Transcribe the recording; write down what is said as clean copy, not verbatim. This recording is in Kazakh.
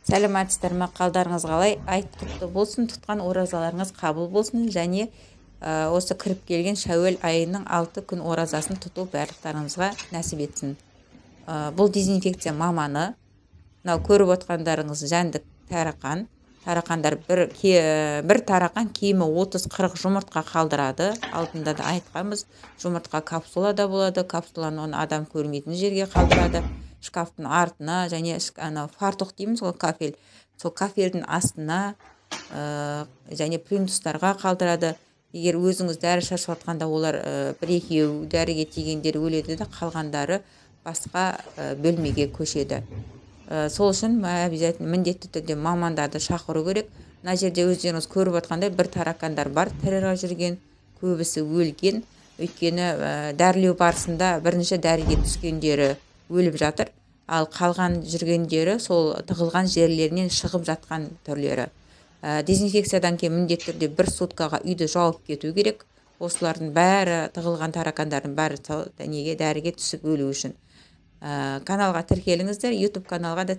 Сәлеметсіздер ме, қалдарыңыз қалай? Айт құтты болсын, тұтқан оразаларыңыз қабыл болсын, және осы кіріп келген Шәуел айының 6 күн оразасын тұту барлықтарыңызға нәсіп етсін. Бұл дезинфекция маманы, мынау көріп отқандарыңыз жәндік тарақан. Тарақандар бір тарақан кемі 30-40 жұмыртқа қалдырады. Алдында да айтқанбыз, жұмыртқа капсулада болады, капсуланы оны адам көрмейтін жерге қалдырады. Шкафтың артына, және фартук дейміз ғой, кафель. Сол кафельдің астына және плинтустарға қалдырады. Егер өзіңіз дәрі шашып жатқанда олар бір-екеу дәріге тигендер өледі де, қалғандары басқа бөлмеге көшеді. Сол үшін обязательно міндетті түрде мамандарды шақыру керек. Мына жерде өздеріңіз көріп отқандай бір таракандар бар, тірі жүрген, көбісі өлген. Өйткені дәрілеу барысында бірінші дәріге түскендері өліп жатыр, ал қалған жүргендері сол тығылған жерлерінен шығып жатқан түрлері. Дезинфекциядан кейін міндетті түрде 1 суткаға үйді жауып кету керек. Осылардың бәрі, тығылған таракандардың бәрі дәріге түсіп өлу үшін. Каналға тіркеліңіздер, YouTube каналға да